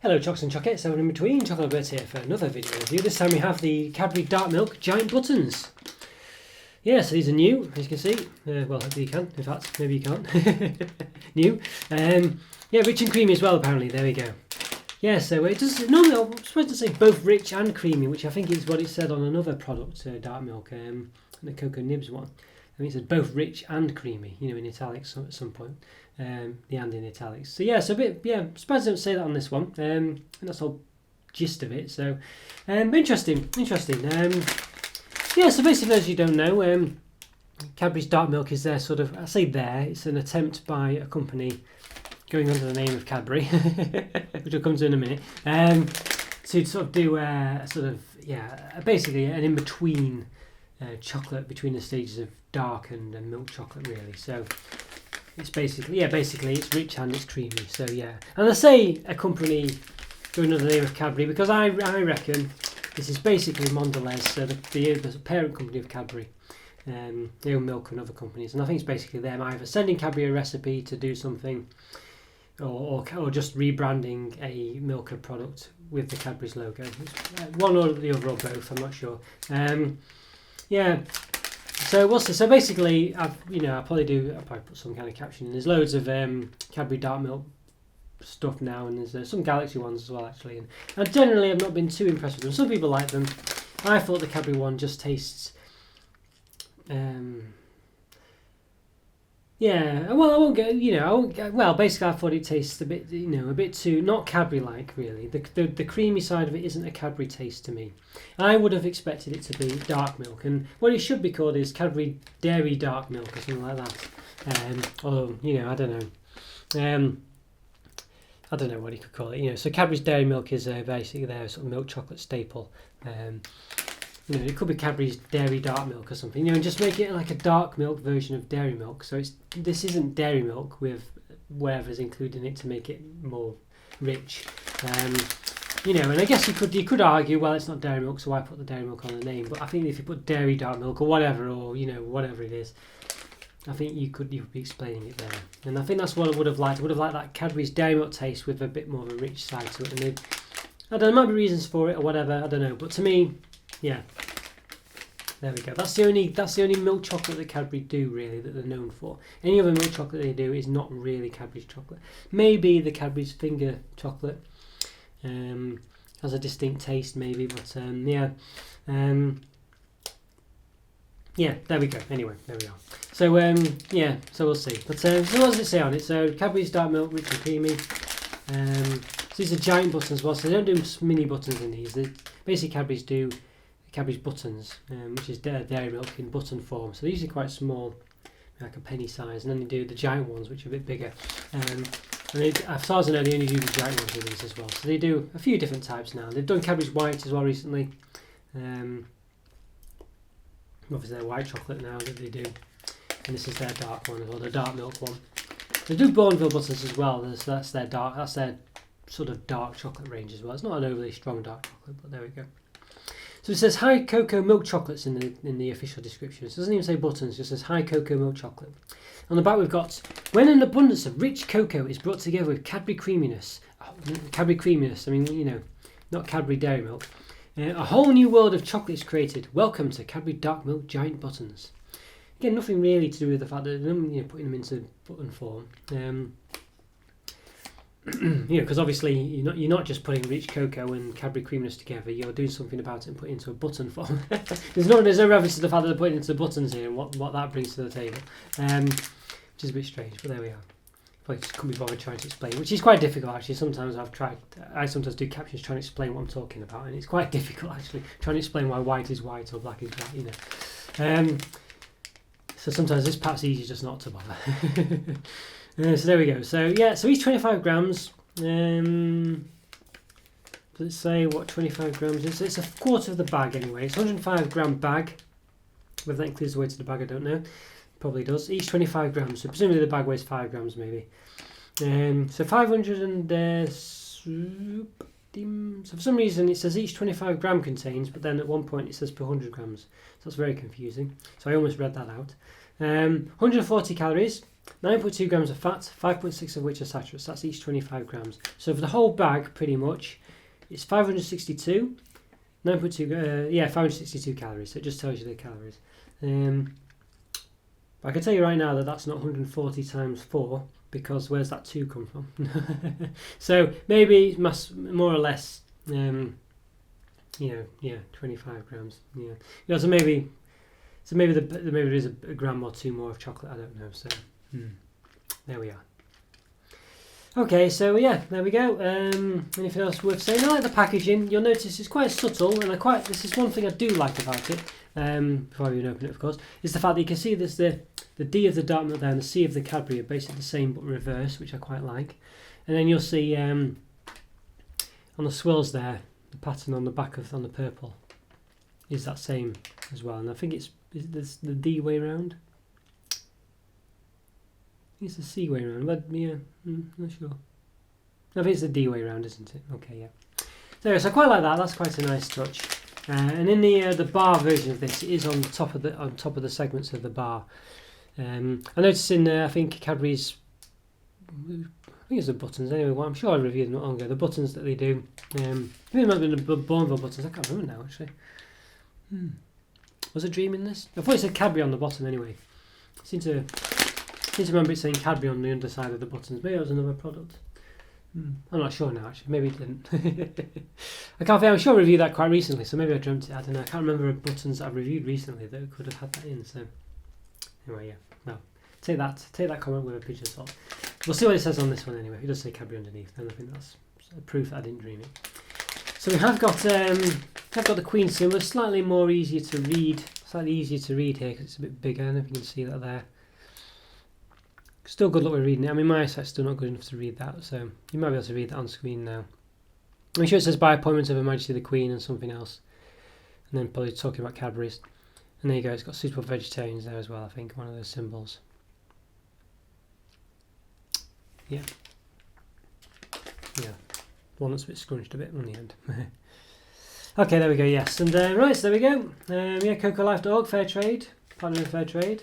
Hello Chocs and Chocettes, everyone in between, Chocolo Roberto here for another video review. This time we have the Cadbury Darkmilk Giant Buttons. Yeah, so these are new, as you can see. Well, hopefully you can, in fact, maybe you can't. New. Yeah, rich and creamy as well apparently, there we go. Yeah, so it does, normally I'm supposed to say both rich and creamy, which I think is what it said on another product, Darkmilk, the Cocoa Nibs one. I think it said both rich and creamy, you know, in italics at some point. The and in italics. So yeah, so a bit, yeah, I'm surprised I don't say that on this one. And that's the whole gist of it. So, interesting. Yeah, so basically, as you don't know, Cadbury's Darkmilk is their sort of, I say it's an attempt by a company going under the name of Cadbury, which I'll come to in a minute, to sort of do basically an in-between chocolate between the stages of dark and milk chocolate, really. So it's basically it's rich and it's creamy. So yeah, and I say a company going under the name of Cadbury because I reckon this is basically Mondelez, so the parent company of Cadbury. They own Milk and other companies, and I think it's basically them either sending Cadbury a recipe to do something, or just rebranding a Milka product with the Cadbury's logo. It's one or the other or both. I'm not sure. Yeah. So what's this? So basically, I'll probably put some kind of caption. There's loads of Cadbury Darkmilk stuff now, and there's some Galaxy ones as well, actually. And generally, I've not been too impressed with them. Some people like them. I thought the Cadbury one just tastes. Yeah. Well, I won't go. Well, basically, I thought it tastes a bit too not Cadbury-like, really. The creamy side of it isn't a Cadbury taste to me. I would have expected it to be Darkmilk, and what it should be called is Cadbury Dairy Darkmilk or something like that. Although, I don't know. I don't know what you could call it. So Cadbury's Dairy Milk is basically their sort of milk chocolate staple. It could be Cadbury's Dairy Darkmilk or something. And just make it like a dark milk version of dairy milk. So this isn't dairy milk with whatever's included in it to make it more rich. And I guess you could argue, well, it's not dairy milk, so why put the dairy milk on the name? But I think if you put Dairy Darkmilk or whatever, or whatever it is, I think you could be explaining it there. And I think that's what I would have liked. I would have liked that Cadbury's Dairy Milk taste with a bit more of a rich side to it. And I don't know, there might be reasons for it or whatever. I don't know. But to me, yeah, there we go. That's the only milk chocolate that Cadbury do, really, that they're known for. Any other milk chocolate they do is not really Cadbury's chocolate. Maybe the Cadbury's finger chocolate has a distinct taste, maybe, but yeah. Yeah, there we go. Anyway, there we are. So yeah, so we'll see. But so what does it say on it? So Cadbury's Darkmilk, rich and creamy. So these are giant buttons as well. So they don't do mini buttons in these. Basically, Cadbury's do Cadbury's buttons, which is dairy milk in button form. So these are quite small, like a penny size, and then they do the giant ones, which are a bit bigger. And as far as I know, they only do the giant ones with these as well. So they do a few different types now. They've done Cadbury's white as well recently. Obviously their white chocolate now that they do, and this is their dark one as well, the dark milk one. They do Bourneville buttons as well. That's their sort of dark chocolate range as well. It's not an overly strong dark chocolate, but there we go. So it says high cocoa milk chocolates in the official description. So it doesn't even say buttons, it just says high cocoa milk chocolate. On the back we've got, when an abundance of rich cocoa is brought together with Cadbury creaminess. Cadbury creaminess, I mean, not Cadbury Dairy Milk. A whole new world of chocolate is created. Welcome to Cadbury Darkmilk Giant Buttons. Again, nothing really to do with the fact that putting them into button form. Because obviously you're not just putting rich cocoa and Cadbury creaminess together. You're doing something about it and putting it into a button form. there's no reference to the fact that they're putting it into buttons here and what that brings to the table, which is a bit strange. But there we are. I just couldn't be bothered trying to explain, which is quite difficult actually. I sometimes do captions trying to explain what I'm talking about, and it's quite difficult actually trying to explain why white is white or black is black, so sometimes this part's easier just not to bother. So there we go. So yeah, so each 25 grams. Let's say what 25 grams is. It's a quarter of the bag anyway. It's a 105 gram bag. Whether that includes the weight of the bag, I don't know. Probably does. Each 25 grams, so presumably the bag weighs 5 grams maybe. So 500 and so for some reason it says each 25 gram contains, but then at one point it says per 100 grams. So that's very confusing. So I almost read that out. 140 calories, 9.2 grams of fat, 5.6 of which are saturates. That's each 25 grams. So for the whole bag, pretty much, it's 562. 562 calories. So it just tells you the calories. I can tell you right now that that's not 140 times 4, because where's that 2 come from? So maybe more or less, 25 grams. Yeah. So maybe there is a gram or 2 more of chocolate. I don't know. So there we are. Okay, so yeah, there we go. Anything else worth saying? I like the packaging. You'll notice it's quite subtle, and this is one thing I do like about it. Before I even open it, of course, is the fact that you can see there's the D of the Darkmilk there and the C of the Cadbury are basically the same but reverse, which I quite like. And then you'll see on the swirls there, the pattern on the back on the purple is that same as well. And I think it's the D way round. It's the C way round, but yeah, not sure. I think it's the D way round, isn't it? Okay, yeah. So I quite like that. That's quite a nice touch. And in the bar version of this, it is on top of the segments of the bar. I noticed in I think Cadbury's, I think it's the buttons anyway. Well, I'm sure I reviewed them not long ago. The buttons that they do. I think it might have been the Bourneville buttons. I can't remember now actually. Was it Dream in this? I thought it said Cadbury on the bottom anyway. I seem to remember it saying Cadbury on the underside of the buttons. Maybe it was another product. I'm not sure now actually. Maybe it didn't. I can't think. I'm sure I reviewed that quite recently, so maybe I dreamt it. I don't know. I can't remember buttons that I've reviewed recently that could have had that in. So anyway, yeah. Well, take that comment with a pinch of salt. We'll see what it says on this one anyway. It does say Cadbury underneath, then I think that's proof that I didn't dream it. So we have got the Queen symbol. Slightly easier to read here because it's a bit bigger. I don't know if you can see that there. Still good luck with reading it. I mean, my eyesight's still not good enough to read that, so you might be able to read that on screen now. I'm sure it says by appointment of Her Majesty the Queen and something else, and then probably talking about Cadbury's. And there you go. It's got suitable vegetarians there as well. I think one of those symbols. Yeah. One that's a bit scrunched a bit on the end. Okay, there we go. Yes, and right, so there we go. CocoLife.org, fair trade, partner with fair trade.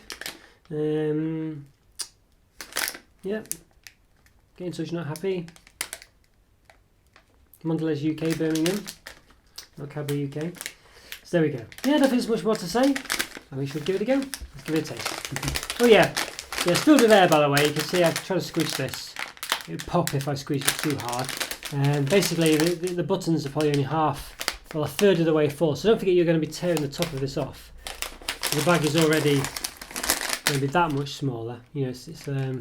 Yeah. Get in touch, not happy. Mondelez UK, Birmingham. Not Cadbury UK. So there we go. Yeah, I don't think there's much more to say. And we should give it a go. Let's give it a taste. Oh yeah. Yeah, it's filled with air, by the way. You can see I've tried to squish this. It would pop if I squeeze it too hard. And basically the buttons are probably only a third of the way full. So don't forget you're going to be tearing the top of this off. The bag is already going to be that much smaller. So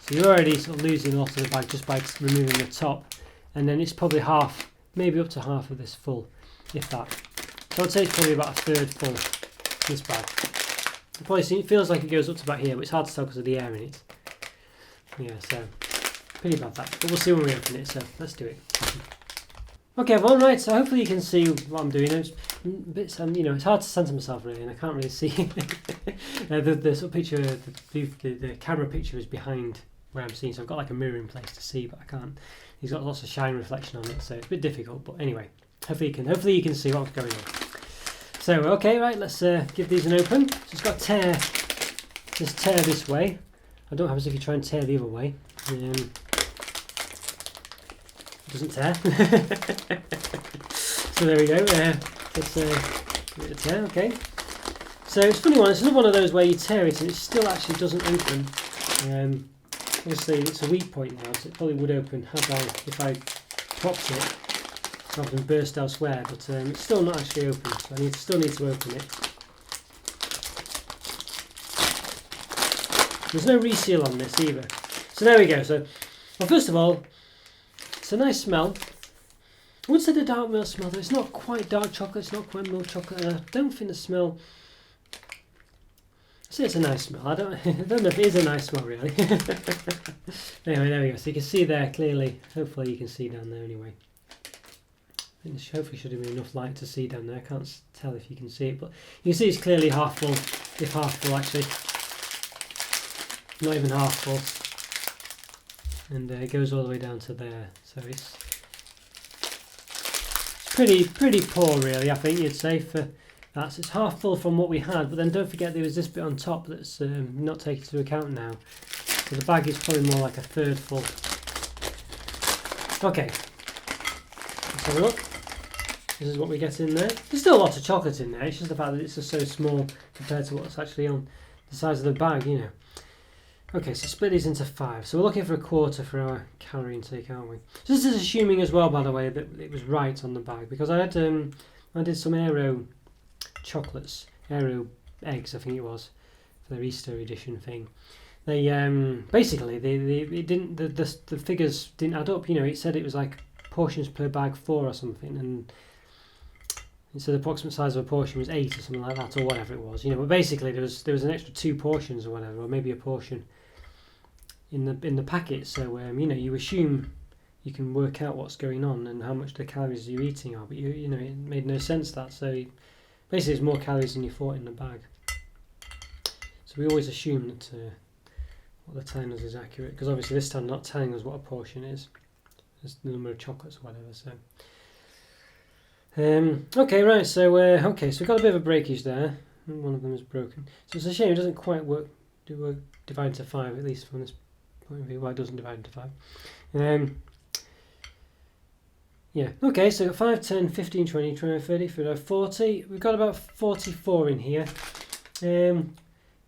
you're already sort of losing a lot of the bag just by removing the top, and then it's probably half, maybe up to half of this full, if that. So I'd say it's probably about a third full, this bag. It feels like it goes up to about here, but it's hard to tell because of the air in it. Yeah, so pretty bad that, but we'll see when we open it, so let's do it. Okay, well, right, so hopefully you can see what I'm doing. It's hard to center myself really, and I can't really see. The sort of picture, the camera picture is behind where I'm seeing, so I've got like a mirror in place to see, but I can't. He's got lots of shine reflection on it, so it's a bit difficult. But anyway, hopefully you can see what's going on. So okay, right, let's give these an open. So it's got tear this way. I don't know what happens if you try and tear the other way. It doesn't tear. So there we go. Let's give it a tear. Okay. So it's a funny one. It's another one of those where you tear it and it still actually doesn't open. Obviously it's a weak point now, so it probably would open if I popped it rather than burst elsewhere. But it's still not actually open, so I still need to open it. There's no reseal on this either. So there we go. So, well, first of all, it's a nice smell. I would say the dark milk smell, though it's not quite dark chocolate, it's not quite milk chocolate, and I don't think the smell. I say it's a nice smell. I don't know if it is a nice smell really. Anyway, there we go. So you can see there clearly. Hopefully you can see down there anyway. I think hopefully should have been enough light to see down there. I can't tell if you can see it, but you can see it's clearly half full, if half full actually. Not even half full. And it goes all the way down to there. So it's pretty poor really, I think you'd say, for It's half full from what we had, but then don't forget there was this bit on top that's not taken into account now. So the bag is probably more like a third full. Okay, let's have a look. This is what we get in there. There's still a lot of chocolate in there. It's just the fact that it's just so small compared to what's actually on the size of the bag, you know. Okay, so split these into 5. So we're looking for a quarter for our calorie intake, aren't we? So this is assuming as well, by the way, that it was right on the bag, because I did some Aero chocolates, Aero eggs, I think it was, for their Easter edition thing. They basically the figures didn't add up. You know, it said it was like portions per bag 4 or something, and so the approximate size of a portion was 8 or something like that, or whatever it was. You know, but basically there was an extra 2 portions or whatever, or maybe a portion in the packet. So you know, you assume you can work out what's going on and how much the calories you're eating are, but you know, it made no sense that. So basically, there's more calories than you thought in the bag. So we always assume that what they're telling us is accurate, because obviously this time they're not telling us what a portion is. It's the number of chocolates or whatever. So okay, right. So okay, so we've got a bit of a breakage there. One of them is broken. So it's a shame it doesn't quite work divide into 5, at least from this point of view. Well, it doesn't divide into 5. Yeah, okay, so 5, 10, 15, 20, 30, 40. We've got about 44 in here.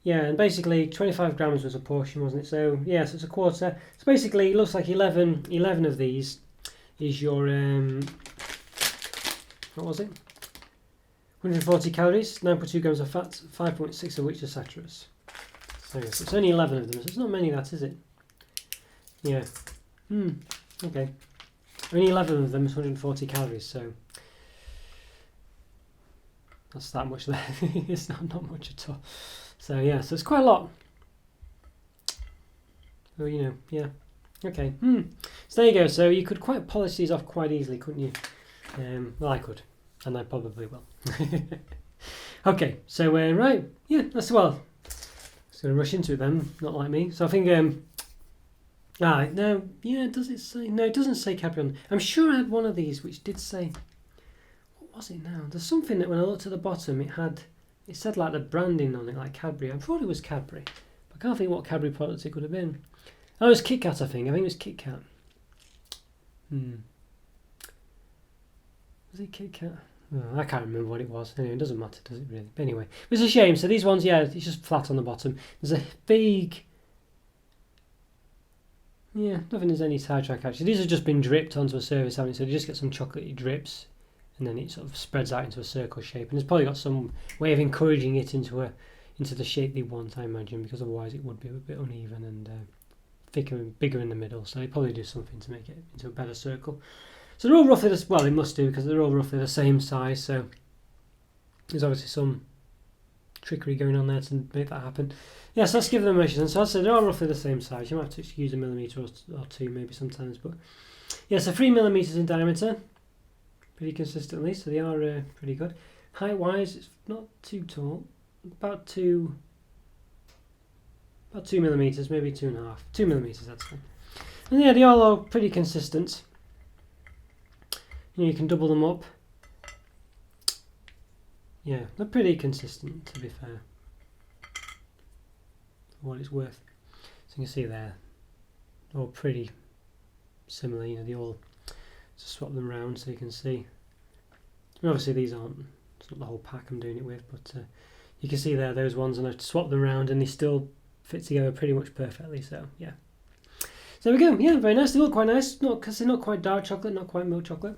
Yeah, and basically 25 grams was a portion, wasn't it? So, yeah, so it's a quarter. So basically, it looks like 11 of these is your, what was it? 140 calories, 9.2 grams of fat, 5.6 of which are saturates. So yes, it's only 11 of them, so it's not many, that is it? Yeah. Okay. Only 11 of them is 140 calories, so that's that much there. It's not much at all. So yeah, so it's quite a lot. So you know, yeah. Okay. So there you go. So you could quite polish these off quite easily, couldn't you? Well, I could, and I probably will. Okay. So right, yeah, that's well. Just gonna rush into it then. Not like me. So I think no, yeah, does it say? No, it doesn't say Cadbury on. I'm sure I had one of these which did say, what was it now? There's something that when I looked at the bottom, it said like the branding on it, like Cadbury. I thought it was Cadbury, but I can't think what Cadbury product it could have been. Oh, it was Kit Kat, I think. I think it was Kit Kat. Was it Kit Kat? Oh, I can't remember what it was. Anyway, it doesn't matter, does it really? But anyway, it's a shame. So these ones, yeah, it's just flat on the bottom. There's a big... Yeah, nothing there's any side track actually. These have just been dripped onto a surface, haven't they? So you just get some chocolatey drips, and then it sort of spreads out into a circle shape. And it's probably got some way of encouraging it into the shape they want, I imagine, because otherwise it would be a bit uneven and thicker and bigger in the middle. So they probably do something to make it into a better circle. So they're all roughly well, they must do, because they're all roughly the same size. So there's obviously some trickery going on there to make that happen. Yes, let's give them a measure. And so I'd say they're all roughly the same size. You might have to use a millimetre or 2 maybe sometimes, but yeah, so 3 millimetres in diameter, pretty consistently. So they are pretty good. Height-wise, it's not too tall. About 2 millimetres, maybe 2.5. 2 millimetres, I'd say. And yeah, they all are pretty consistent. You can double them up. Yeah, they're pretty consistent, to be fair, for what it's worth. So you can see there, they're all pretty similar. You know, they all just swap them around so you can see. And obviously these aren't, it's not the whole pack I'm doing it with, but you can see there those ones, and I've swapped them around and they still fit together pretty much perfectly. So yeah, so there we go. Yeah, very nice. They look quite nice, because they're not quite dark chocolate, not quite milk chocolate.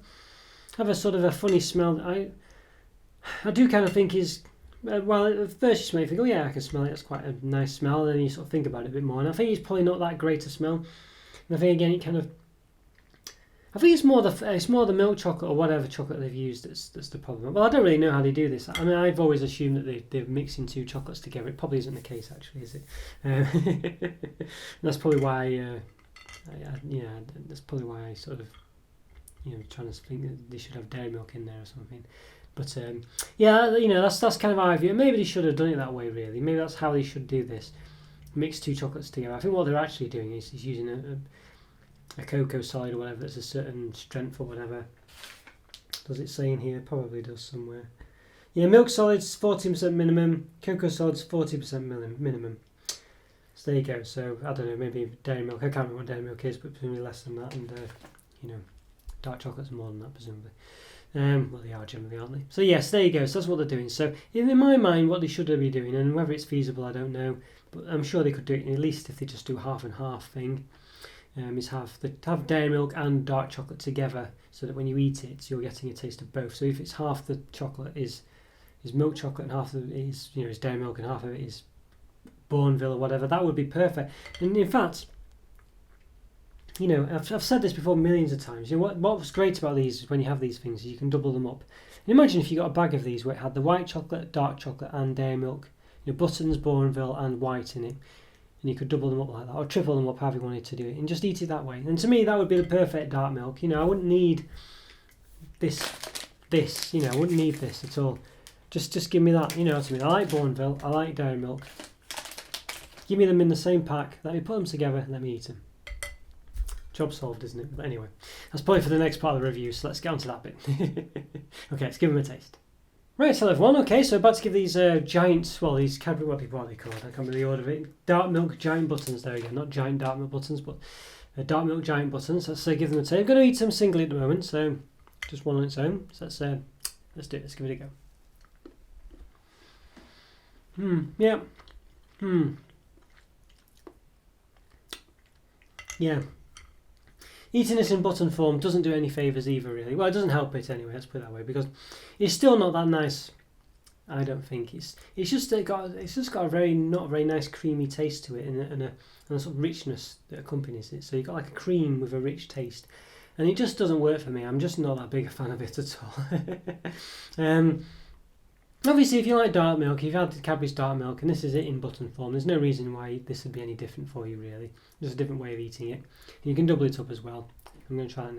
Have a sort of a funny smell. I do kind of think is, well, at first you smell it, you think, oh yeah, I can smell it, it's quite a nice smell, and then you sort of think about it a bit more, and I think it's probably not that great a smell. And I think again, it kind of, I think it's more the milk chocolate or whatever chocolate they've used that's the problem. Well, I don't really know how they do this. I mean, I've always assumed that they're mixing 2 chocolates together. It probably isn't the case, actually, is it? That's probably why, that's probably why I sort of, trying to think that they should have dairy milk in there or something. But yeah, that's kind of how I view it. Maybe they should have done it that way, really. Maybe that's how they should do this. Mix 2 chocolates together. I think what they're actually doing is using a cocoa solid or whatever that's a certain strength or whatever. Does it say in here? Probably does somewhere. Yeah, milk solids 14% minimum, cocoa solids 40% minimum. So there you go. So I don't know, maybe dairy milk. I can't remember what dairy milk is, but presumably less than that, and dark chocolate's more than that, presumably. Well, they are generally, aren't they? So yes, there you go. So that's what they're doing. So in my mind, what they should be doing, and whether it's feasible, I don't know, but I'm sure they could do it at least if they just do half and half thing. Is have dairy milk and dark chocolate together, so that when you eat it, you're getting a taste of both. So if it's half the chocolate is milk chocolate and half of it is dairy milk and half of it is Bourneville or whatever, that would be perfect. And in fact, I've said this before millions of times. What's great about these is when you have these things, you can double them up. And imagine if you got a bag of these where it had the white chocolate, dark chocolate, and dairy milk, buttons, Bourneville, and white in it, and you could double them up like that, or triple them up, however you wanted to do it, and just eat it that way. And to me, that would be the perfect dark milk. I wouldn't need this. I wouldn't need this at all. Just give me that. I like Bourneville, I like dairy milk. Give me them in the same pack. Let me put them together. Let me eat them. Job solved, isn't it? But anyway, that's probably for the next part of the review, so let's get on to that bit. Okay, let's give them a taste. Right, hello everyone. Okay, so about to give these these Cadbury, what are they called? I can't remember the order of it. Darkmilk giant buttons, there we go. Not giant Darkmilk buttons, but Darkmilk giant buttons. Let's give them a taste. I'm going to eat them singly at the moment, so just one on its own. So let's do it. Let's give it a go. Yeah. Yeah. Eating this in button form doesn't do any favours either, really. Well, it doesn't help it anyway, let's put it that way, because it's still not that nice. I don't think it's just got a not very nice creamy taste to it, and a sort of richness that accompanies it. So you've got like a cream with a rich taste, and it just doesn't work for me. I'm just not that big a fan of it at all. Obviously, if you like dark milk, if you've had Cadbury's dark milk, and this is it in button form, there's no reason why this would be any different for you, really. Just a different way of eating it. And you can double it up as well. I'm going to try it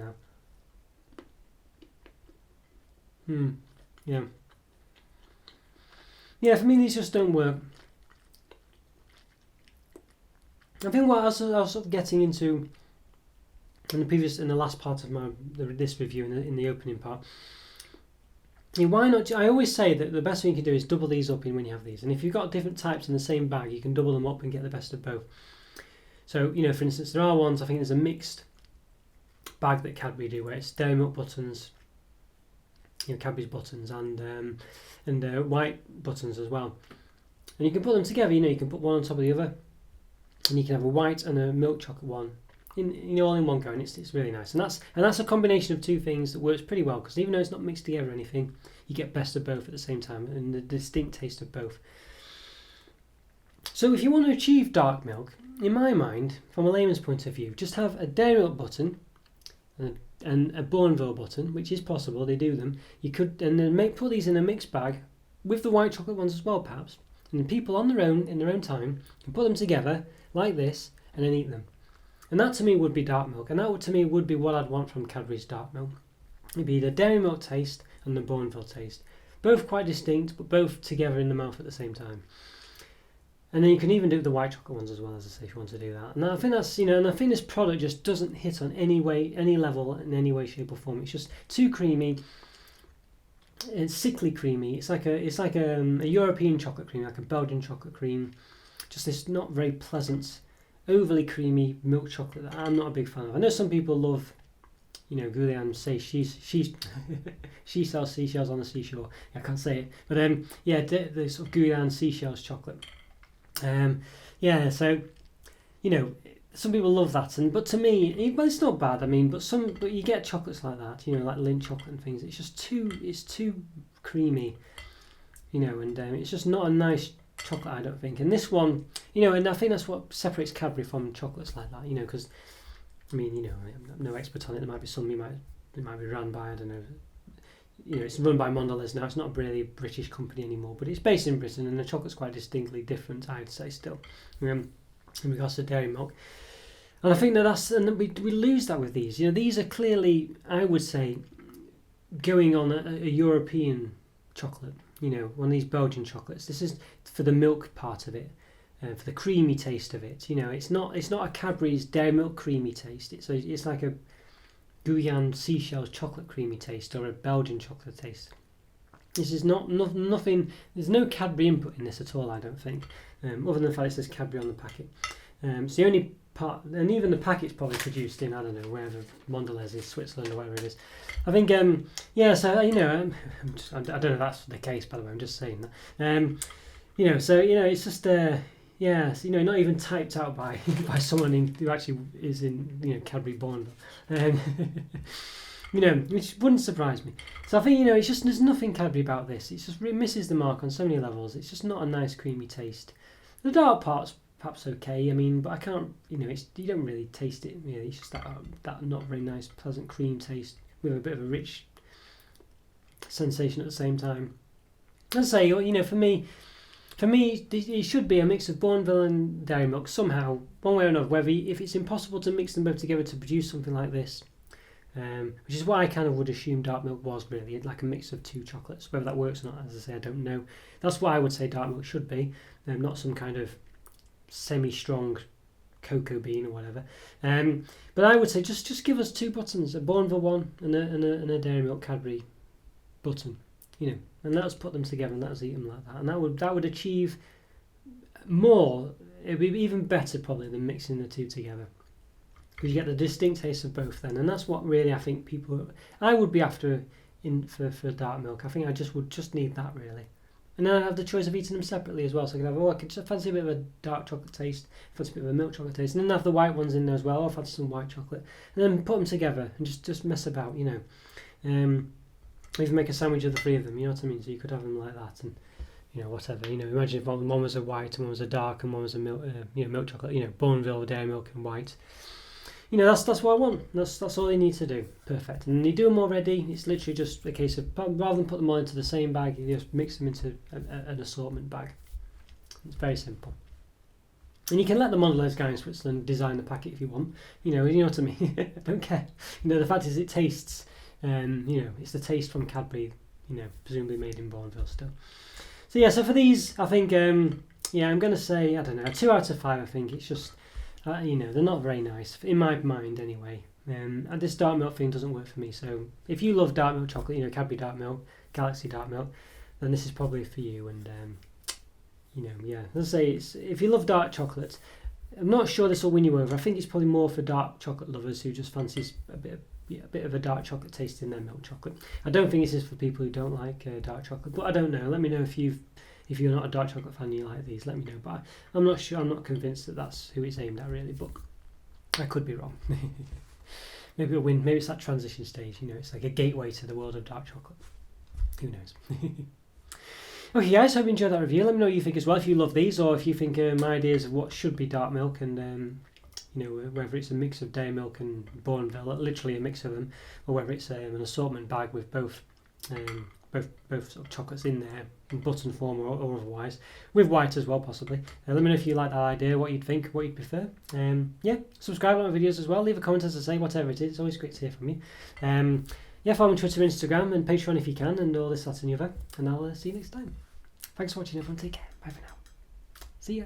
now. Yeah. Yeah, for me, these just don't work. I think what I was sort of getting into in the last part of this review, in the opening part. Why not? I always say that the best thing you can do is double these up when you have these. And if you've got different types in the same bag, you can double them up and get the best of both. So, for instance, there are ones, I think there's a mixed bag that Cadbury do, where it's dairy milk buttons, Cadbury's buttons, and white buttons as well. And you can put them together, you can put one on top of the other, and you can have a white and a milk chocolate one, all in one go, and it's really nice. And that's a combination of two things that works pretty well, because even though it's not mixed together or anything, you get best of both at the same time, and the distinct taste of both. So if you want to achieve dark milk, in my mind, from a layman's point of view, just have a dairy milk button and a Bourneville button, which is possible, they do them. You could, and then put these in a mixed bag with the white chocolate ones as well, perhaps. And people on their own, in their own time, can put them together like this and then eat them. And that to me would be dark milk, and that to me would be what I'd want from Cadbury's dark milk. It'd be the dairy milk taste and the Bourneville taste. Both quite distinct, but both together in the mouth at the same time. And then you can even do the white chocolate ones as well, as I say, if you want to do that. And I think that's, and I think this product just doesn't hit on any level, in any way, shape or form. It's just too creamy. It's sickly creamy. It's like a European chocolate cream, like a Belgian chocolate cream. Just this not very pleasant, overly creamy milk chocolate that I'm not a big fan of. I know some people love, Goulian say she sells seashells on the seashore. I can't say it, but the sort of Goulian seashells chocolate. So some people love that, but to me, it's not bad. I mean, but you get chocolates like that, like Lindt chocolate and things. It's just too creamy, and it's just not a nice chocolate, I don't think. And this one, and I think that's what separates Cadbury from chocolates like that, because I'm no expert on it. There might be some it might be run by, I don't know. It's run by Mondelez now. It's not a really British company anymore, but it's based in Britain, and the chocolate's quite distinctly different, I'd say, still, in regards to dairy milk. And I think and we lose that with these. These are clearly, I would say, going on a European chocolate. One of these Belgian chocolates. This is for the milk part of it, for the creamy taste of it. It's not a Cadbury's dairy milk creamy taste. It's like a Guyane seashells chocolate creamy taste, or a Belgian chocolate taste. This is nothing. There's no Cadbury input in this at all, I don't think, other than the fact it says Cadbury on the packet. It's the only part, and even the packet's probably produced in, I don't know, wherever Mondelez is, Switzerland or whatever it is. I think, yeah. So I don't know if that's the case, by the way. I'm just saying that. So it's just yeah, so, not even typed out by someone who actually is in Cadbury Bourneville. Which wouldn't surprise me. So I think it's just there's nothing Cadbury about this. It misses the mark on so many levels. It's just not a nice creamy taste. The dark part's perhaps okay. I mean, but I can't. You don't really taste it really. It's just that not very nice, pleasant cream taste with a bit of a rich sensation at the same time. As I say, for me, it should be a mix of Bourneville and Dairy Milk somehow, one way or another. Whether if it's impossible to mix them both together to produce something like this. Which is what I kind of would assume Darkmilk was really, like a mix of two chocolates. Whether that works or not, as I say, I don't know. That's what I would say Darkmilk should be, not some kind of semi-strong cocoa bean or whatever. But I would say just give us two buttons, a Bourneville one and a Dairy Milk Cadbury button, and let us put them together and let us eat them like that. And that would achieve more. It'd be even better probably than mixing the two together. Because you get the distinct taste of both then, and that's what really I think I would be after for Darkmilk. I think I would need that really, and then I'd have the choice of eating them separately as well. So I could have I could fancy a bit of a dark chocolate taste, fancy a bit of a milk chocolate taste, and then have the white ones in there as well. Or fancy some white chocolate, and then put them together and just mess about, even make a sandwich of the three of them. You know what I mean? So you could have them like that, and whatever. Imagine if one was a white and one was a dark and one was a milk, milk chocolate. Bourneville, Dairy Milk, and white. That's what I want. That's all you need to do. Perfect. And you do them already. It's literally just a case of rather than put them all into the same bag, you just mix them into an assortment bag. It's very simple. And you can let the Mondelez guy in Switzerland design the packet if you want. You know what I mean. I don't care. The fact is, it tastes. It's the taste from Cadbury. Presumably made in Bourneville still. So yeah. So for these, I think I'm going to say a 2 out of 5. I think it's just. They're not very nice, in my mind anyway. And this Darkmilk thing doesn't work for me. So if you love Darkmilk chocolate, Cadbury Darkmilk, Galaxy Darkmilk, then this is probably for you. And let's say if you love dark chocolate, I'm not sure this will win you over. I think it's probably more for dark chocolate lovers who just fancies a bit of a dark chocolate taste in their milk chocolate. I don't think this is for people who don't like dark chocolate, but I don't know. Let me know if you're not a dark chocolate fan and you like these, let me know. But I'm not sure, I'm not convinced that that's who it's aimed at really, but I could be wrong. Maybe it'll win, maybe it's that transition stage, it's like a gateway to the world of dark chocolate. Who knows? Okay guys, hope you enjoyed that review. Let me know what you think as well, if you love these, or if you think my ideas of what should be Darkmilk, and whether it's a mix of Dairy Milk and Bourneville, literally a mix of them, or whether it's an assortment bag with both sort of chocolates in there, in button form or otherwise, with white as well possibly. Let me know if you like that idea, what you'd think, what you'd prefer. Subscribe to my videos as well, leave a comment as I say, whatever it is, it's always great to hear from you. Follow me on Twitter, Instagram and Patreon if you can, and all this, that and the other, and I'll see you next time. Thanks for watching everyone, take care, bye for now. See ya.